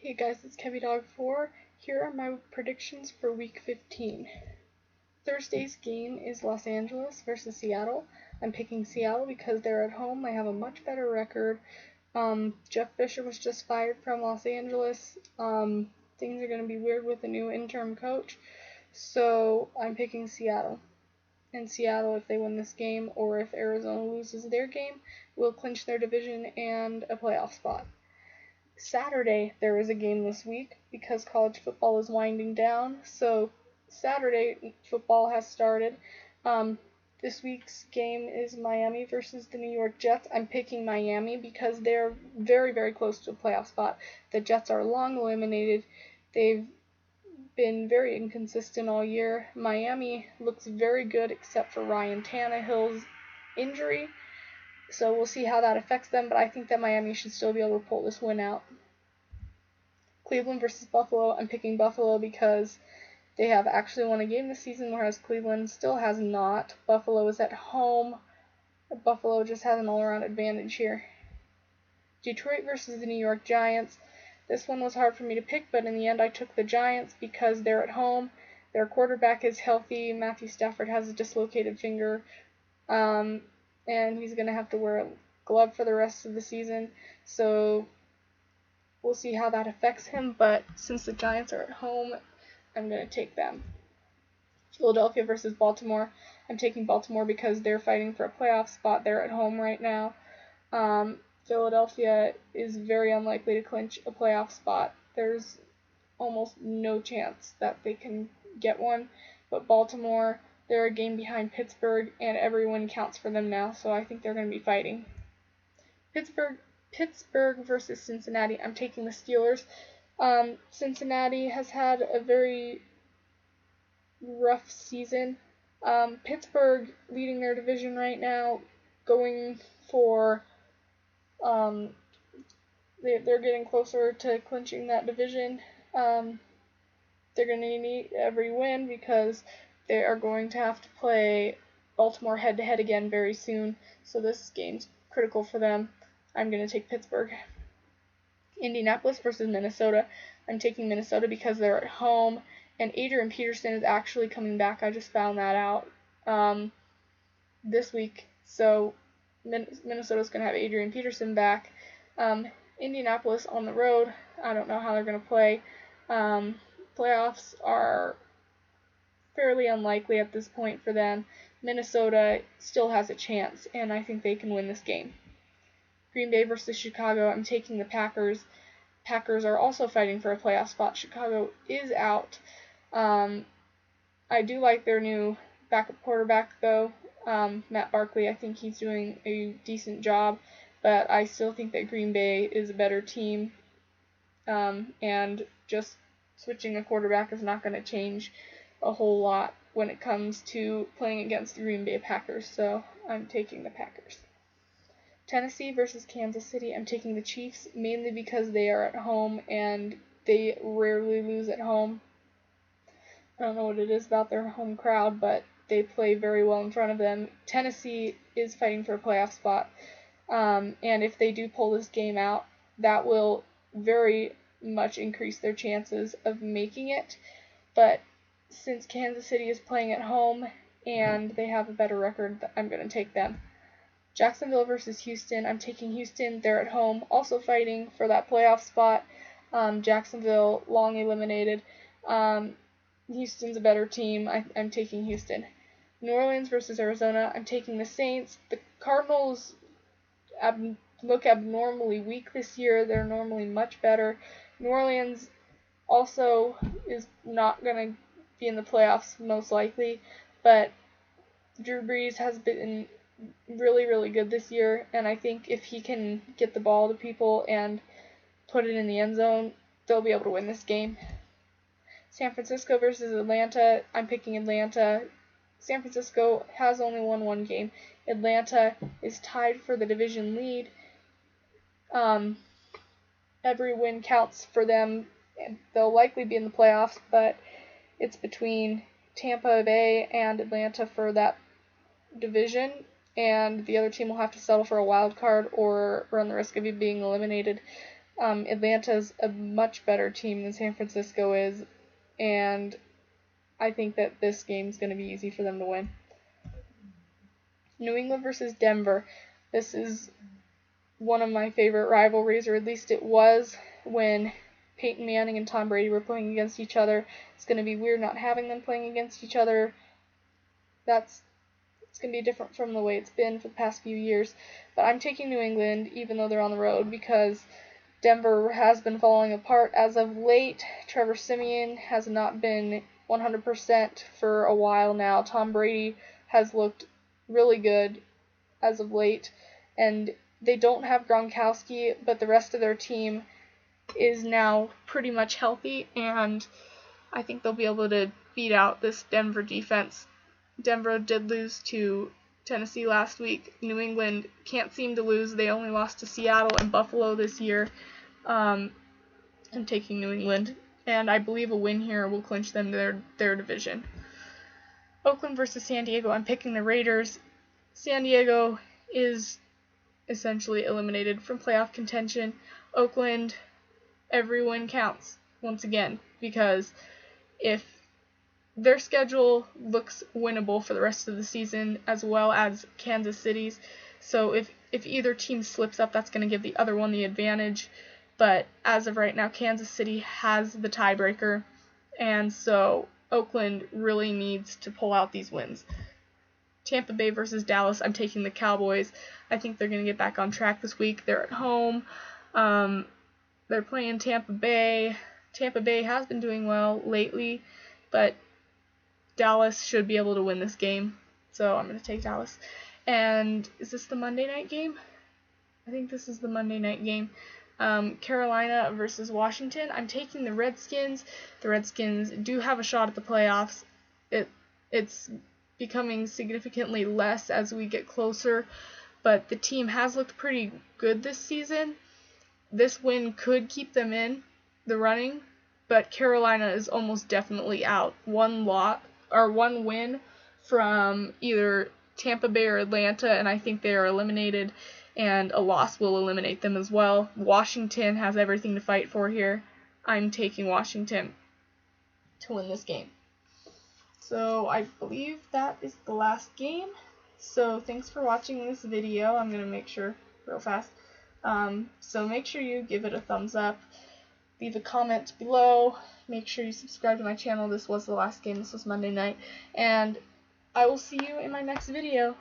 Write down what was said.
Hey guys, it's KevyDog4. Here are my predictions for Week 15. Thursday's game is Los Angeles versus Seattle. I'm picking Seattle because they're at home. They have a much better record. Jeff Fisher was just fired from Los Angeles. Things are going to be weird with the new interim coach. So I'm picking Seattle. And Seattle, if they win this game, or if Arizona loses their game, will clinch their division and a playoff spot. Saturday, there is a game this week because college football is winding down. So Saturday football has started. This week's game is Miami versus the New York Jets. I'm picking Miami because they're very, very close to a playoff spot. The Jets are long eliminated. They've been very inconsistent all year. Miami looks very good except for Ryan Tannehill's injury. So we'll see how that affects them, but I think that Miami should still be able to pull this win out. Cleveland versus Buffalo. I'm picking Buffalo because they have actually won a game this season, whereas Cleveland still has not. Buffalo is at home. Buffalo just has an all-around advantage here. Detroit versus the New York Giants. This one was hard for me to pick, but in the end I took the Giants because they're at home. Their quarterback is healthy. Matthew Stafford has a dislocated finger. And he's going to have to wear a glove for the rest of the season. So we'll see how that affects him. But since the Giants are at home, I'm going to take them. Philadelphia versus Baltimore. I'm taking Baltimore because they're fighting for a playoff spot. They're at home right now. Philadelphia is very unlikely to clinch a playoff spot. There's almost no chance that they can get one. But Baltimore, they're a game behind Pittsburgh, and every win counts for them now, so I think they're going to be fighting. Pittsburgh versus Cincinnati. I'm taking the Steelers. Cincinnati has had a very rough season. Pittsburgh leading their division right now, going for they're getting closer to clinching that division. They're going to need every win because they are going to have to play Baltimore head-to-head again very soon, so this game's critical for them. I'm going to take Pittsburgh. Indianapolis versus Minnesota. I'm taking Minnesota because they're at home, and Adrian Peterson is actually coming back. I just found that out this week, so Minnesota's going to have Adrian Peterson back. Indianapolis on the road. I don't know how they're going to play. Playoffs are fairly unlikely at this point for them. Minnesota still has a chance, and I think they can win this game. Green Bay versus Chicago. I'm taking the Packers. Packers are also fighting for a playoff spot. Chicago is out. I do like their new backup quarterback, though. Matt Barkley, I think he's doing a decent job, but I still think that Green Bay is a better team, and just switching a quarterback is not going to change a whole lot when it comes to playing against the Green Bay Packers, so I'm taking the Packers. Tennessee versus Kansas City. I'm taking the Chiefs, mainly because they are at home and they rarely lose at home. I don't know what it is about their home crowd, but they play very well in front of them. Tennessee is fighting for a playoff spot, and if they do pull this game out, that will very much increase their chances of making it. But since Kansas City is playing at home and they have a better record, I'm going to take them. Jacksonville versus Houston. I'm taking Houston. They're at home, also fighting for that playoff spot. Jacksonville, long eliminated. Houston's a better team. I'm taking Houston. New Orleans versus Arizona. I'm taking the Saints. The Cardinals look abnormally weak this year. They're normally much better. New Orleans also is not going to be in the playoffs most likely, but Drew Brees has been really, really good this year, and I think if he can get the ball to people and put it in the end zone, they'll be able to win this game. San Francisco versus Atlanta. I'm picking Atlanta. San Francisco has only won one game. Atlanta is tied for the division lead. Every win counts for them. They'll likely be in the playoffs, but it's between Tampa Bay and Atlanta for that division, and the other team will have to settle for a wild card or run the risk of being eliminated. Atlanta's a much better team than San Francisco is, and I think that this game's going to be easy for them to win. New England versus Denver. This is one of my favorite rivalries, or at least it was when Peyton Manning and Tom Brady were playing against each other. It's going to be weird not having them playing against each other. It's going to be different from the way it's been for the past few years. But I'm taking New England, even though they're on the road, because Denver has been falling apart as of late. Trevor Siemian has not been 100% for a while now. Tom Brady has looked really good as of late, and they don't have Gronkowski, but the rest of their team is now pretty much healthy, and I think they'll be able to beat out this Denver defense. Denver did lose to Tennessee last week. New England can't seem to lose. They only lost to Seattle and Buffalo this year. I'm taking New England, and I believe a win here will clinch them their division. Oakland versus San Diego. I'm picking the Raiders. San Diego is essentially eliminated from playoff contention. Oakland, every win counts once again, because if their schedule looks winnable for the rest of the season, as well as Kansas City's, so if either team slips up, that's going to give the other one the advantage. But as of right now, Kansas City has the tiebreaker, and so Oakland really needs to pull out these wins. Tampa Bay versus Dallas. I'm taking the Cowboys. I think they're going to get back on track this week. They're at home. They're playing Tampa Bay. Tampa Bay has been doing well lately, but Dallas should be able to win this game. So I'm going to take Dallas. And is this the Monday night game? I think this is the Monday night game. Carolina versus Washington. I'm taking the Redskins. The Redskins do have a shot at the playoffs. It's becoming significantly less as we get closer, but the team has looked pretty good this season. This win could keep them in the running, but Carolina is almost definitely out. One win from either Tampa Bay or Atlanta, and I think they are eliminated, and a loss will eliminate them as well. Washington has everything to fight for here. I'm taking Washington to win this game. So I believe that is the last game. So thanks for watching this video. I'm going to make sure real fast. So make sure you give it a thumbs up. Leave a comment below. Make sure you subscribe to my channel. This was the last game. This was Monday night. And I will see you in my next video.